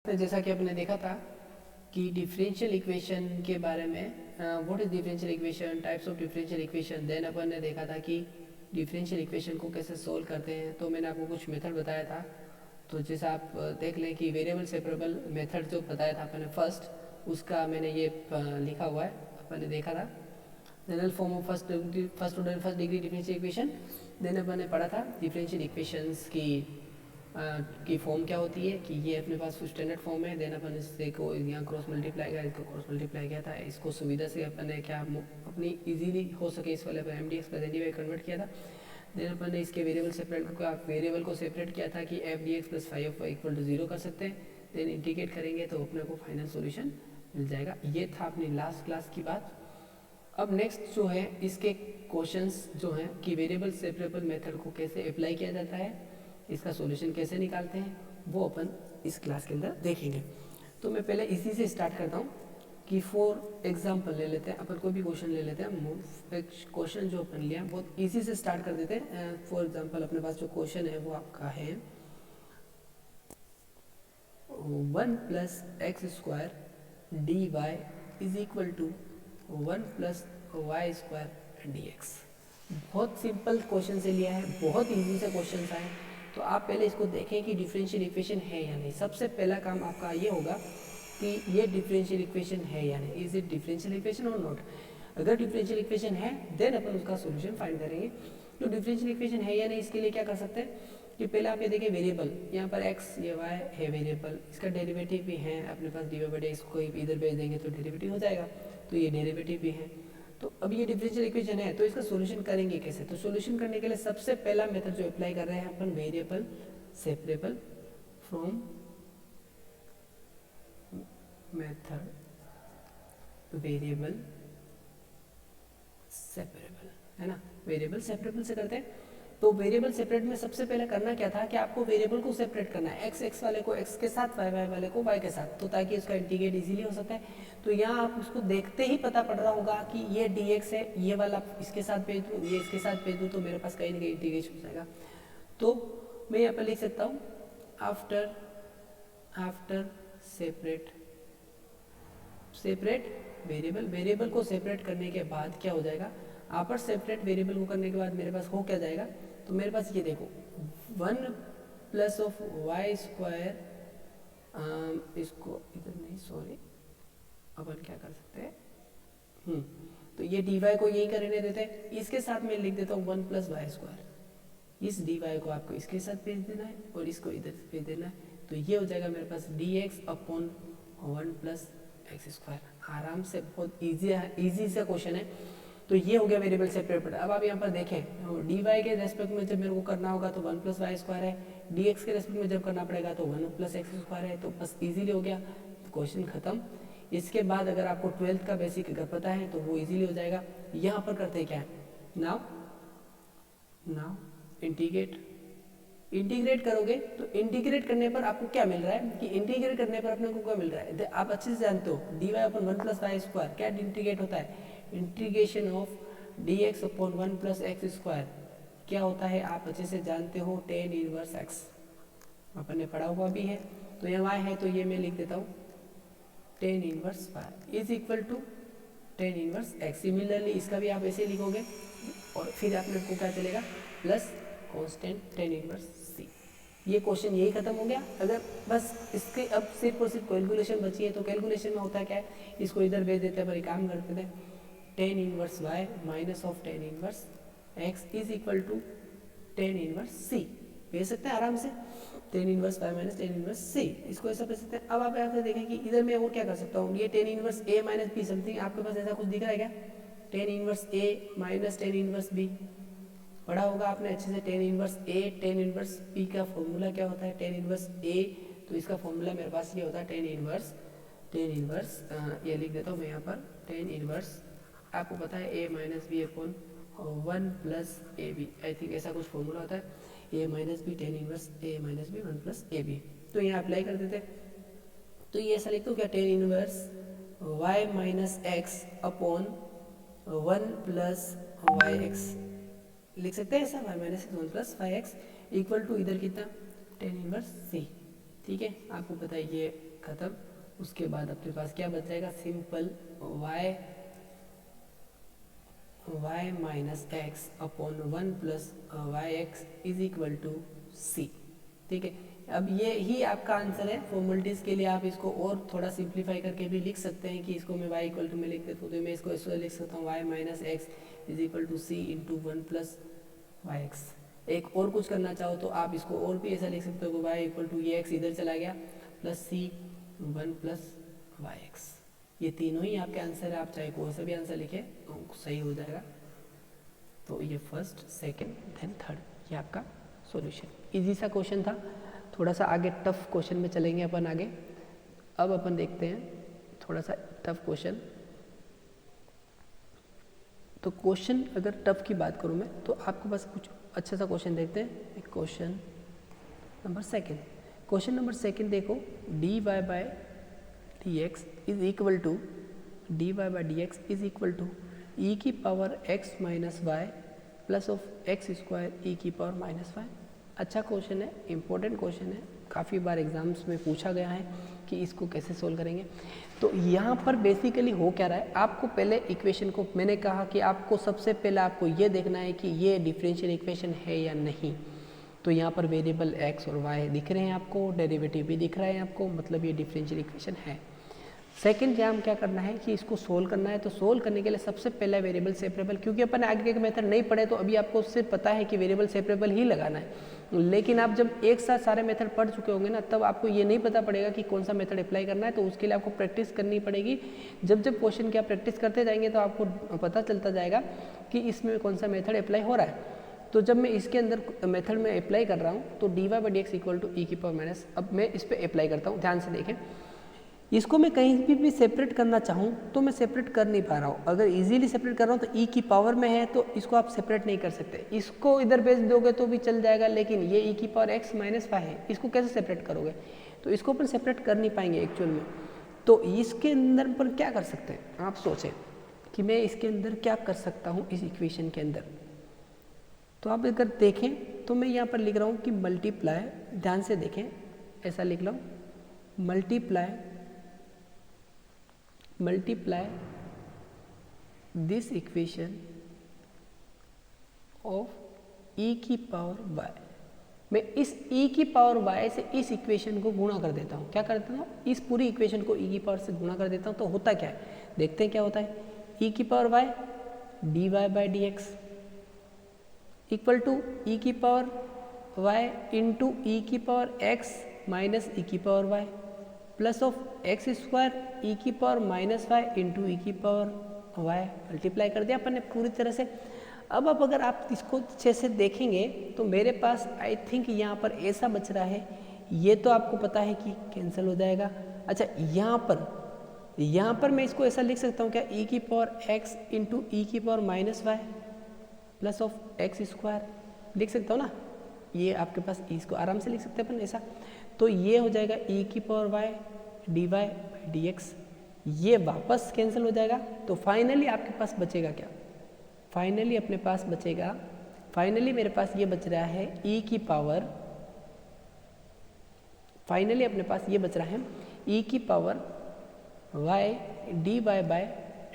तो जैसा कि आपने देखा था कि डिफरेंशियल इक्वेशन के बारे में what is differential equation, types of differential equation. Then अपन ने देखा था कि डिफरेंशियल इक्वेशन को कैसे सोल्व करते हैं। तो मैंने आपको कुछ मेथड बताया था। तो जैसे आप देख लें कि वेरिएबल सेपरेबल मेथड जो बताया था अपन ने फर्स्ट, उसका मैंने ये लिखा हुआ है, अपन ने देखा था general form of first order first degree differential equation. Then अपन ने पढ़ा था डिफरेंशियल इक्वेशंस की फॉर्म क्या होती है कि ये अपने पास स्टैंडर्ड फॉर्म है। देन अपन इससे को यहाँ क्रॉस मल्टीप्लाई किया, इसको क्रॉस मल्टीप्लाई किया था, इसको सुविधा से अपन ने क्या अपनी इजीली हो सके इस वाले पर M D X plus N D Y convert किया था। देन अपन ने इसके वेरिएबल को सेपरेट किया था कि F D X plus five of equal to zero कर सकते हैं। देन इंटीग्रेट करेंगे तो अपने को फाइनल सोल्यूशन मिल जाएगा। ये था अपनी लास्ट क्लास की बात। अब नेक्स्ट जो है इसके क्वेश्चंस जो हैं कि वेरिएबल सेपरेबल मेथड को कैसे अप्लाई किया जाता है, इसका सॉल्यूशन कैसे निकालते हैं, वो अपन इस क्लास के अंदर देखेंगे। तो मैं पहले इसी से स्टार्ट करता हूँ कि फॉर एग्जांपल ले लेते हैं, अपन कोई भी क्वेश्चन ले लेते हैं। एक क्वेश्चन जो अपन लिया बहुत इजी से स्टार्ट कर देते हैं। फॉर एग्जांपल अपने पास जो क्वेश्चन है वो आपका है 1 plus X square D Y is equal to 1 plus Y square D X. बहुत सिंपल क्वेश्चन से लिया है, बहुत इजी से क्वेश्चन आए। तो आप पहले इसको देखें कि डिफरेंशियल इक्वेशन है या नहीं। सबसे पहला काम आपका ये होगा कि ये डिफरेंशियल इक्वेशन है या नहीं, इज इट डिफरेंशियल इक्वेशन और नॉट। अगर डिफरेंशियल इक्वेशन है देन अपन उसका सोल्यूशन फाइंड करेंगे। तो डिफरेंशियल इक्वेशन है या नहीं, इसके लिए क्या कर सकते हैं कि पहले आप ये देखें वेरिएबल, यहाँ पर x ये y है वेरिएबल, इसका डेरिवेटिव भी है अपने पास D Y by D X, को इधर भेज देंगे तो डेरिवेटिव हो जाएगा। तो ये डेरिवेटिव भी है। तो अब ये डिफरेंशियल इक्वेशन है, तो इसका सॉल्यूशन करेंगे कैसे। तो सॉल्यूशन करने के लिए सबसे पहला मेथड जो अप्लाई कर रहे हैं अपन, variable separable from method variable separable, है ना। वेरिएबल सेपरेबल से करते हैं। तो वेरिएबल सेपरेट में सबसे पहले करना क्या था कि आपको वेरिएबल को सेपरेट करना है, एक्स एक्स वाले को एक्स के साथ, वाई वाई वाले को वाई के साथ, तो ताकि उसका इंटीग्रेट इजीली हो सकता है। तो यहाँ आप उसको देखते ही पता पड़ रहा होगा कि ये dx है, ये वाला इसके साथ भेज दूँ, ये इसके साथ भेज दूँ, तो मेरे पास कहीं ना कहीं इंटीग्रेशन हो जाएगा। तो मैं यहाँ पर लिख सकता हूँ आफ्टर सेपरेट वेरिएबल को सेपरेट करने के बाद क्या हो जाएगा, आपस सेपरेट वेरिएबल को करने के बाद मेरे पास हो क्या जाएगा। तो मेरे पास ये देखो 1 प्लस ऑफ वाई स्क्वायर, इसको इधर नहीं सॉरी, अपन क्या कर सकते हैं, तो ये डी वाई को यही करने देते हैं, इसके साथ मैं लिख देता हूँ 1 प्लस वाई स्क्वायर। इस डी वाई को आपको इसके साथ भेज देना है और इसको इधर भेज देना है। तो ये हो जाएगा मेरे पास D X upon 1 plus X square. आराम से, बहुत ईजी सा क्वेश्चन है। तो ये हो गया वेरिएबल सेपरेट। अब आप यहाँ पर देखें डी वाई के रेस्पेक्ट में जब मेरे को करना होगा तो 1 प्लस वाई स्क्वायर है, डी एक्स के रेस्पेक्ट में जब करना पड़ेगा तो 1 प्लस एक्स स्क्वायर है। तो बस इजीली हो गया, क्वेश्चन खत्म। इसके बाद अगर आपको 12th का बेसिक अगर पता है तो वो इजीली हो जाएगा। यहाँ पर करते हैं क्या है, नाउ इंटीग्रेट करोगे तो इंटीग्रेट करने पर आपको क्या मिल रहा है कि इंटीग्रेट करने पर अपने को क्या मिल रहा है, आप अच्छे से जानते हो डी वाई अपन 1 प्लस वाई स्क्वायर क्या इंटीग्रेट होता है, integration of D X upon 1 plus X square क्या होता है, आप अच्छे से जानते हो, टेन इनवर्स एक्स, अपन ने पढ़ा हुआ भी है। तो यहाँ वाई है तो ये मैं लिख देता हूँ tan inverse Y is equal to tan inverse X. Similarly इसका भी आप ऐसे लिखोगे और फिर आपने को क्या चलेगा प्लस कांस्टेंट टेन इनवर्स सी। ये क्वेश्चन यही खत्म हो गया। अगर बस इसके अब सिर्फ और सिर्फ कैलकुलेशन बची है, तो कैलकुलेशन में होता क्या है, इसको इधर भेज देते हैं, पर काम करते थे tan inverse Y minus of tan inverse X is equal to tan inverse C. भेज सकते हैं आराम से, tan inverse Y minus tan inverse C, इसको ऐसा भेज सकते हैं। अब आप यहाँ से देखें कि इधर मैं और क्या कर सकता हूँ, ये ten inverse A minus be something, आपके पास ऐसा कुछ दिख रहा है क्या, tan inverse A minus tan inverse B पढ़ा होगा आपने अच्छे से। टेन इनवर्स ए टेन इनवर्स बी का फॉर्मूला क्या होता है, टेन इनवर्स ए, तो इसका फॉर्मूला मेरे पास ये होता है टेन इनवर्स ये लिख देता हूँ मैं यहाँ पर, टेन इनवर्स आपको पता है A minus B upon 1 plus A B, I think ऐसा कुछ फॉर्मूला होता है, A minus B tan inverse A minus B 1 plus A B. तो यहाँ अप्लाई कर देते तो ये ऐसा लिखता हूँ क्या, tan inverse Y minus X upon 1 plus Y X लिख सकते हैं ऐसा, Y minus X 1 plus Y X equal to इधर कितना टेन इनवर्स सी। ठीक है, आपको पता है ये खत्म। उसके बाद अपने पास क्या बच जाएगा, simple y minus X upon 1 plus Y X is equal to C. ठीक है, अब ये ही आपका आंसर है। फॉर्मेलिटीज़ के लिए आप इसको और थोड़ा सिंप्लीफाई करके भी लिख सकते हैं कि इसको मैं y इक्वल टू में लिख देता हूँ, तो मैं इसको ऐसे लिख सकता हूँ y minus X is equal to C into 1 plus Y X. एक और कुछ करना चाहो तो आप इसको और भी ऐसा लिख सकते हो, y इक्वल टू ये x इधर चला गया प्लस सी 1 प्लस वाई एक्स। ये तीनों ही आपके आंसर है, आप चाहे कोई सा भी आंसर लिखे सही हो जाएगा। तो ये फर्स्ट, सेकंड, देन थर्ड, ये आपका सॉल्यूशन। इजी सा क्वेश्चन था। थोड़ा सा आगे टफ क्वेश्चन में चलेंगे अपन आगे। अब अपन देखते हैं थोड़ा सा टफ क्वेश्चन। तो क्वेश्चन अगर टफ की बात करूँ मैं, तो आपके पास कुछ अच्छा सा क्वेश्चन देखते हैं। Question number second. Question number second देखो, dy by D X is equal to E की power x minus Y plus of X square E की पावर माइनस वाई। अच्छा क्वेश्चन है, इंपॉर्टेंट क्वेश्चन है, काफ़ी बार एग्जाम्स में पूछा गया है कि इसको कैसे सोल्व करेंगे। तो यहाँ पर बेसिकली हो क्या रहा है, आपको पहले इक्वेशन को, मैंने कहा कि आपको सबसे पहले आपको ये देखना है कि ये डिफरेंशियल इक्वेशन है या नहीं। तो यहाँ पर वेरिएबल x और y दिख रहे हैं आपको, डेरिवेटिव भी दिख रहा है आपको, मतलब ये डिफरेंशियल इक्वेशन है। सेकंड काम क्या करना है कि इसको सोल्व करना है। तो सोल्व करने के लिए सबसे पहला वेरिएबल सेपरेबल, क्योंकि अपन आगे के मेथड नहीं पढ़े तो अभी आपको सिर्फ पता है कि वेरिएबल सेपरेबल ही लगाना है, लेकिन आप जब एक साथ सारे मेथड पढ़ चुके होंगे ना, तब आपको ये नहीं पता पड़ेगा कि कौन सा मेथड अप्लाई करना है। तो उसके लिए आपको प्रैक्टिस करनी पड़ेगी। जब जब क्वेश्चन की आप प्रैक्टिस करते जाएंगे तो आपको पता चलता जाएगा कि इसमें कौन सा मेथड अप्लाई हो रहा है। तो जब मैं इसके अंदर मेथड में अप्लाई कर रहा हूँ तो dy by D X equal to E की पावर माइनस, अब मैं इस पर अप्लाई करता हूँ। ध्यान से देखें, इसको मैं कहीं भी सेपरेट करना चाहूँ तो मैं सेपरेट कर नहीं पा रहा हूँ। अगर इजीली सेपरेट कर रहा हूँ तो ई की पावर में है, तो इसको आप सेपरेट नहीं कर सकते। इसको इधर भेज दोगे तो भी चल जाएगा, लेकिन ये ई की पावर एक्स माइनस वाई है, इसको कैसे सेपरेट करोगे? तो इसको अपन सेपरेट कर नहीं पाएंगे एक्चुअल में। तो इसके अंदर अपन क्या कर सकते हैं, आप सोचें कि मैं इसके अंदर क्या कर सकता हूँ इस इक्वेशन के अंदर। तो आप अगर देखें तो मैं यहाँ पर लिख रहा हूँ कि मल्टीप्लाई, ध्यान से देखें, ऐसा लिख रहा हूँ मल्टीप्लाई दिस इक्वेशन ऑफ ई की पावर वाई। मैं इस ई की पावर वाई से इस इक्वेशन को गुणा कर देता हूँ। क्या कर देता हूँ? इस पूरी इक्वेशन को ई की पावर से गुणा कर देता हूँ। तो होता क्या है, देखते हैं क्या होता है। ई की power Y D Y by D X equal to E की पावर वाई इंटू ई की पावर एक्स माइनस ई की power Y plus of X square E की power minus Y into E की power Y. Multiply कर दिया अपन ने पूरी तरह से। अब अगर आप इसको अच्छे से देखेंगे तो मेरे पास आई थिंक यहाँ पर ऐसा बच रहा है, ये तो आपको पता है कि कैंसिल हो जाएगा। अच्छा, यहाँ पर मैं इसको ऐसा लिख सकता हूँ क्या, ई की पावर एक्स इंटू ई की power minus Y plus of X square लिख सकता हूँ ना। ये आपके पास इसको आराम से लिख सकते हैं अपन ऐसा। तो ये हो जाएगा ई की power Y D Y by D X, ये वापस कैंसिल हो जाएगा। तो फाइनली आपके पास बचेगा क्या, फाइनली अपने पास बचेगा, फाइनली मेरे पास ये बच रहा है ई की पावर, फाइनली अपने पास ये बच रहा है ई की power Y D Y by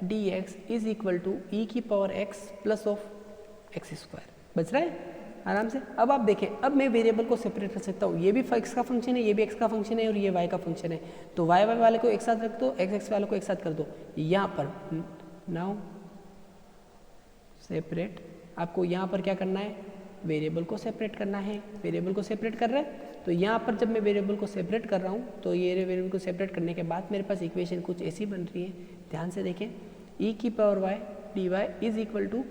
D X is equal to E की power X plus of X square बच रहा है आराम से। अब आप देखें, अब मैं वेरिएबल को सेपरेट कर सकता हूँ। ये भी x का फंक्शन है, ये भी x का फंक्शन है और ये y का फंक्शन है। तो y वाले को एक साथ रख दो, x वाले को एक साथ कर दो। यहाँ पर नाउ सेपरेट, आपको यहाँ पर क्या करना है, वेरिएबल को सेपरेट करना है। वेरिएबल को सेपरेट कर रहे हैं, तो यहाँ पर जब मैं वेरिएबल को सेपरेट कर रहा हूँ तो ये वेरिएबल को सेपरेट करने के बाद मेरे पास इक्वेशन कुछ ऐसी बन रही है। ध्यान से देखें, ई की power Y D Y is equal to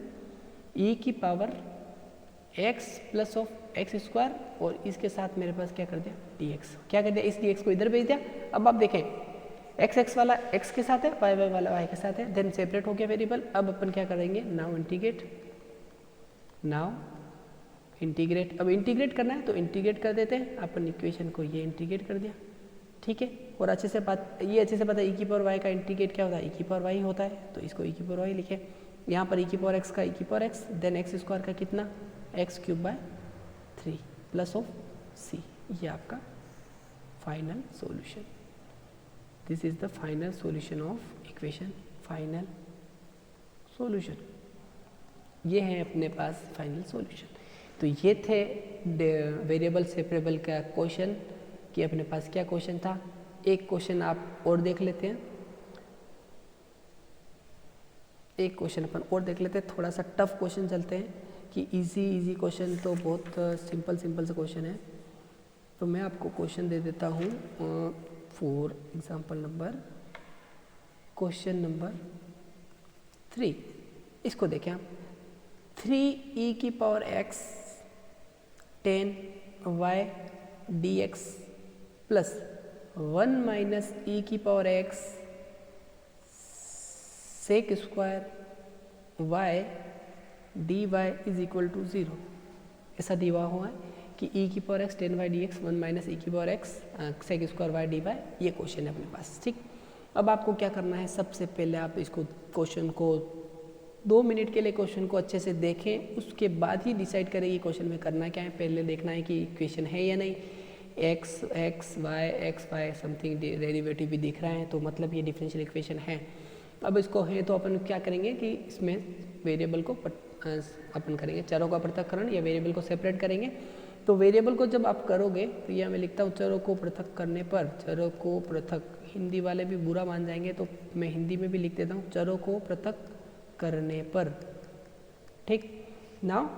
E की power x plus of X square और इसके साथ मेरे पास क्या कर दिया dx। क्या कर दिया, इस dx को इधर भेज दिया। अब आप देखें, x वाला x के साथ है, y वाला y के साथ है, देन सेपरेट हो गया वेरिएबल। अब अपन क्या करेंगे, नाउ इंटीग्रेट। अब इंटीग्रेट करना है तो इंटीग्रेट कर देते हैं अपन इक्वेशन को, ये इंटीग्रेट कर दिया, ठीक है। और अच्छे से पता है ई की पावर वाई का इंटीग्रेट क्या होता है, ई की पावर वाई होता है। तो इसको ई की पावर वाई लिखे, यहाँ पर ई की पावर एक्स का ई की power X, then X square का कितना X cube by 3 plus of C. ये आपका final solution. This is the final solution of equation, final solution. ये है अपने पास फाइनल सॉल्यूशन। तो ये थे वेरिएबल सेपरेबल का क्वेश्चन कि अपने पास क्या क्वेश्चन था। एक क्वेश्चन आप और देख लेते हैं, एक क्वेश्चन अपन और देख लेते हैं, थोड़ा सा टफ क्वेश्चन चलते हैं कि इजी क्वेश्चन तो बहुत सिंपल से क्वेश्चन है। तो मैं आपको क्वेश्चन दे देता हूँ for example number, question number 3। इसको देखें आप, 3e की power x 10y dx plus 1 minus e की power x sec square y dy is equal to 0। ऐसा दिया हुआ है कि e की power x 10y dx 1 minus e की power x sec square y dy, ये क्वेश्चन है अपने पास। ठीक, अब आपको क्या करना है, सबसे पहले आप इसको क्वेश्चन को 2 मिनट के लिए क्वेश्चन को अच्छे से देखें, उसके बाद ही डिसाइड करें कि क्वेश्चन में करना क्या है। पहले देखना है कि इक्वेशन है या नहीं, x y समथिंग डेरिवेटिव भी दिख रहा है, तो मतलब ये डिफरेंशियल इक्वेशन है। अब इसको है तो अपन क्या करेंगे कि इसमें वेरिएबल को अपन करेंगे चरों का पृथक्करण या वेरिएबल को सेपरेट करेंगे। तो वेरिएबल को जब आप करोगे तो यह मैं लिखता हूँ, चरों को पृथक करने पर, चरों को पृथक, हिंदी वाले भी बुरा मान जाएंगे तो मैं हिंदी में भी लिख देता हूँ, चरों को पृथक करने पर। ठीक नाउ,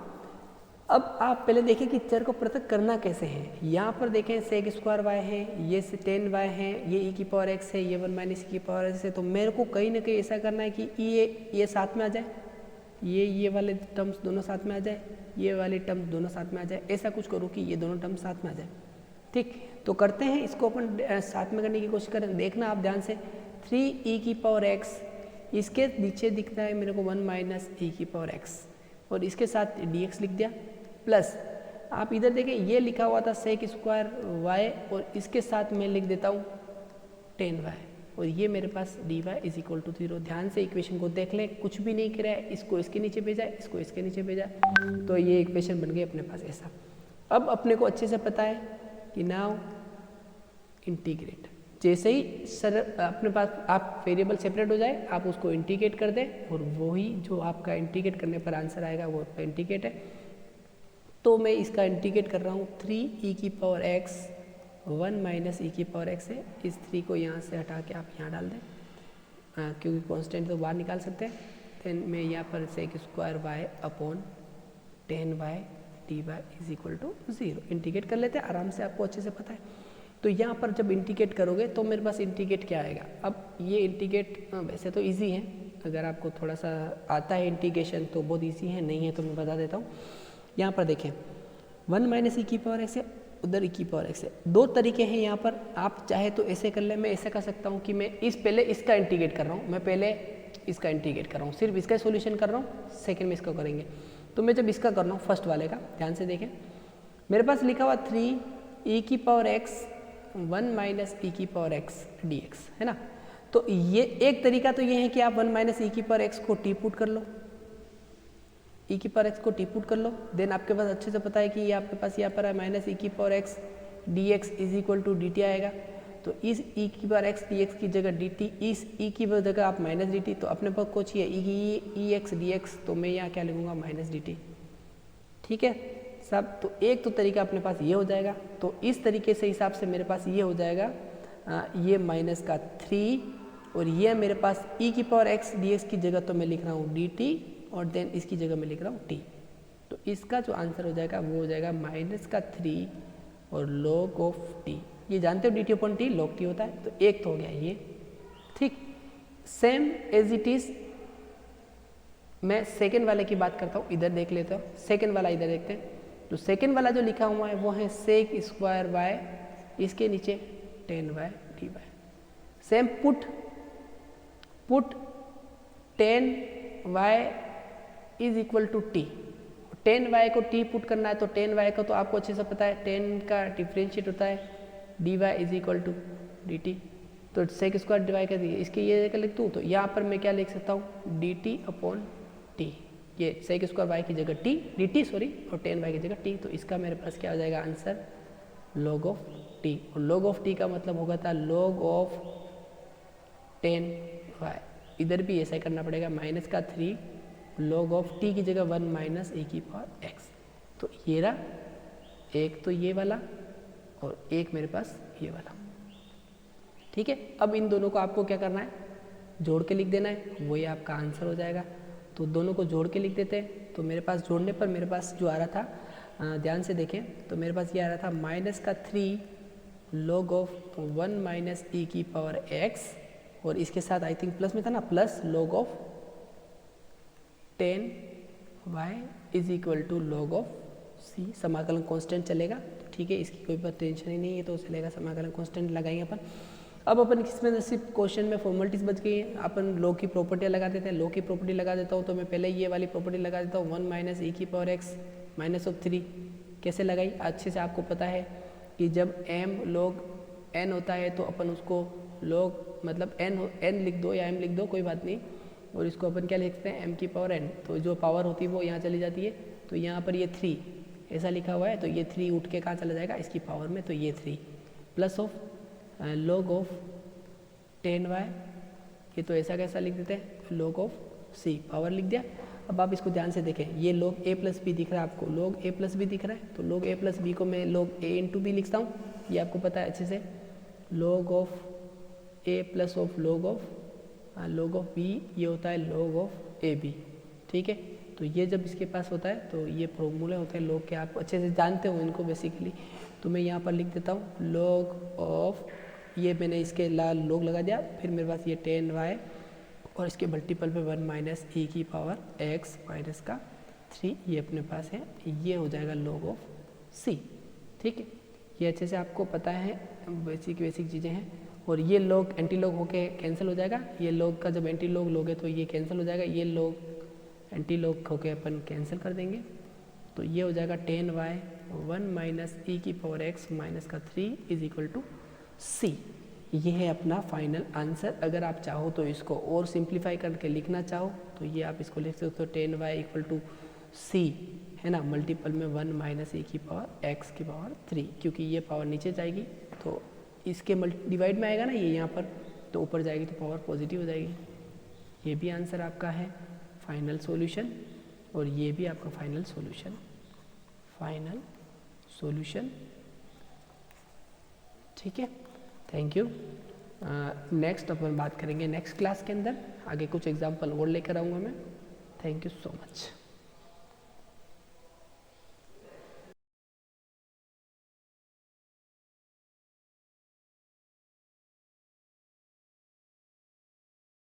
अब आप पहले देखें कि चर को पृथक करना कैसे है। यहाँ पर देखें सेक स्क्वायर y है, ये 10y है, ये e की पावर x है, ये 1 माइनस e की पावर x है। तो मेरे को कहीं ना कहीं ऐसा करना है कि ये साथ में आ जाए, ये वाले टर्म्स दोनों साथ में आ जाए, ये वाले टर्म्स दोनों साथ में आ जाए, ऐसा कुछ करूँ कि ये दोनों टर्म्स साथ में आ जाए। ठीक, तो करते हैं इसको अपन साथ में करने की कोशिश करें। देखना आप ध्यान से, 3e की पावर x, इसके नीचे दिखता है मेरे को 1 माइनस e की पावर x, और इसके साथ dx लिख दिया, प्लस आप इधर देखें ये लिखा हुआ था सेक स्क्वायर y, और इसके साथ मैं लिख देता हूँ 10y, और ये मेरे पास dy इज इक्वल टू 0। ध्यान से इक्वेशन को देख लें, कुछ भी नहीं किया है, इसको इसके नीचे भेजा, इसको इसके नीचे भेजा, तो ये इक्वेशन बन गई अपने पास ऐसा। अब अपने को अच्छे से पता है कि नाउ इंटीग्रेट, जैसे ही सर अपने पास आप वेरिएबल सेपरेट हो जाए आप उसको इंटीग्रेट कर दें, और वही जो आपका इंटीग्रेट करने पर आंसर आएगा वो आपका इंटीग्रेट है। तो मैं इसका इंटीग्रेट कर रहा हूँ, 3e की पावर x 1 माइनस e की पावर x है, इस 3 को यहाँ से हटा के आप यहाँ डाल दें, क्योंकि कांस्टेंट तो बाहर निकाल सकते हैं। देन मैं यहाँ पर sec square y upon 10y dy is equal to 0 integrate कर लेते हैं, आराम से, आपको अच्छे से पता है। तो यहाँ पर जब इंटीग्रेट करोगे तो मेरे पास इंटीग्रेट क्या आएगा। अब ये इंटीग्रेट वैसे तो इजी है, अगर आपको थोड़ा सा आता है इंटीग्रेशन तो बहुत इजी है, नहीं है तो मैं बता देता हूँ। यहाँ पर देखें 1 माइनस ई की पावर x है, उधर e की पावर x है। 2 तरीके हैं यहाँ पर, आप चाहे तो ऐसे कर लें, मैं ऐसे कर सकता हूँ कि मैं पहले इसका इंटीग्रेट कर रहा हूँ, मैं पहले इसका इंटीग्रेट कर रहा हूँ, सिर्फ इसका सॉल्यूशन कर रहा हूँ, सेकंड में इसका करेंगे। तो मैं जब इसका कर रहा हूँ फर्स्ट वाले का, ध्यान से देखें, मेरे पास लिखा हुआ 3e की पावर x 1 माइनस e की पावर x dx है ना। तो ये एक तरीका तो ये है कि आप 1 माइनस e की पावर x को टी पुट कर लो, e की पावर x को टी पुट कर लो। देन आपके पास अच्छे से पता है कि ये आपके पास यहाँ पर है माइनस e की power x dx is equal to dt आएगा। तो इस e की पावर x dx की जगह dt, इस e की जगह आप माइनस dt, तो अपने पास कुछ है e x dx, तो मैं यहाँ क्या लिखूँगा माइनस dt। ठीक है सब, तो एक तो तरीका अपने पास ये हो जाएगा। तो इस तरीके से हिसाब से मेरे पास ये हो जाएगा, ये माइनस का 3, और ये मेरे पास e की पावर x dx की जगह तो मैं लिख रहा हूँ dt, और देन इसकी जगह मैं लिख रहा हूँ t। तो इसका जो आंसर हो जाएगा वो हो जाएगा माइनस का 3 और log ऑफ t। ये जानते हो dt upon t log t होता है, तो एक तो हो गया ये। ठीक, सेम एज इट इज मैं सेकेंड वाले की बात करता हूँ, इधर देख लेते हो, सेकेंड वाला इधर देखते हैं। तो सेकेंड वाला जो लिखा हुआ है वो है सेक स्क्वायर y, इसके नीचे 10y dy। Same put 10y is equal to T, 10y को t पुट करना है, तो 10y को तो आपको अच्छे से पता है 10 का डिफ्रेंशिएट होता है dy is equal to dt। तो सेक स्क्वायर dy कर दिए, इसके ये जगह लिख दूँ तो यहाँ पर मैं क्या लिख सकता हूँ dt अपॉन t, ये सेक स्क्वायर y की जगह t dt सॉरी, और 10y की जगह t। तो इसका मेरे पास क्या हो जाएगा आंसर log ऑफ t, और log ऑफ t का मतलब होगा था log ऑफ 10y, इधर भी ऐसा ही करना पड़ेगा, माइनस का 3 log ऑफ t की जगह 1 माइनस e की पावर x। तो ये रहा, एक तो ये वाला और एक मेरे पास ये वाला, ठीक है। अब इन दोनों को आपको क्या करना है, जोड़ के लिख देना है, वही आपका आंसर हो जाएगा। तो दोनों को जोड़ के लिख देते हैं। तो मेरे पास जोड़ने पर मेरे पास जो आ रहा था, ध्यान से देखें तो मेरे पास ये आ रहा था माइनस का 3 log ऑफ 1 माइनस e की पावर x, और इसके साथ आई थिंक प्लस में था ना, plus log of 10y is equal to log of c। समाकलन कांस्टेंट चलेगा, ठीक है, इसकी कोई बात टेंशन ही नहीं है, तो चलेगा, समाकलन कांस्टेंट लगाएंगे अपन। अब अपन इसमें सिर्फ क्वेश्चन में फॉर्मेलिटीज बच गई है, अपन लॉ की प्रॉपर्टियाँ लगा देते हैं। लॉ की प्रॉपर्टी लगा देता हूँ, तो मैं पहले ये वाली प्रॉपर्टी लगा देता हूँ, 1 माइनस e की पावर x माइनस ऑफ 3। कैसे लगाई, अच्छे से आपको पता है कि जब m log n होता है तो अपन उसको log मतलब n लिख दो या m लिख दो, कोई बात नहीं, और इसको अपन क्या लिखते हैं, m की पावर n। तो जो पावर होती है वो यहाँ चली जाती है, तो यहाँ पर ये 3 ऐसा लिखा हुआ है, तो ये 3 उठ के कहाँ चला जाएगा, इसकी पावर में, तो ये 3 plus of log of 10y, ये तो ऐसा कैसा लिख देते हैं, log ऑफ c, पावर लिख दिया। अब आप इसको ध्यान से देखें, ये log a प्लस बी दिख रहा है आपको, log a प्लस बी दिख रहा है, तो log a प्लस बी को मैं log a इंटू बी लिखता हूँ, ये आपको पता है अच्छे से, log of a plus of log of b, ये होता है log ऑफ ab, ठीक है। तो ये जब इसके पास होता है तो ये फॉर्मूले होते हैं log के, आप अच्छे से जानते हो इनको बेसिकली। तो मैं यहाँ पर लिख देता हूँ log ऑफ, ये मैंने इसके लाल log लगा दिया, फिर मेरे पास ये 10y और इसके मल्टीपल पे 1 माइनस e की पावर x माइनस का 3, ये अपने पास है, ये हो जाएगा log ऑफ c, ठीक है। ये अच्छे से आपको पता है, बेसिक चीज़ें हैं। और ये log एंटी log होके कैंसिल हो जाएगा, ये log का जब एंटी log लोगे तो ये कैंसिल हो जाएगा, ये log एंटी log होके अपन कैंसिल कर देंगे, तो ये हो जाएगा 10y 1 माइनस e की पावर x माइनस का 3 इज इक्वल टू c। ये है अपना फाइनल आंसर। अगर आप चाहो तो इसको और सिंप्लीफाई करके लिखना चाहो तो ये आप इसको लिख सकते हो 10y इक्वल टू c, है ना, मल्टीपल में 1 माइनस e की पावर x की पावर 3, क्योंकि ये पावर नीचे जाएगी तो इसके डिवाइड में आएगा ना, ये यहाँ पर, तो ऊपर जाएगी तो पावर पॉजिटिव हो जाएगी। ये भी आंसर आपका है फाइनल सॉल्यूशन, और ये भी आपका फाइनल सॉल्यूशन, ठीक है। Thank you. नेक्स्ट अपन बात करेंगे नेक्स्ट क्लास के अंदर, आगे कुछ एग्जाम्पल और लेकर आऊँगा मैं। Thank you so much.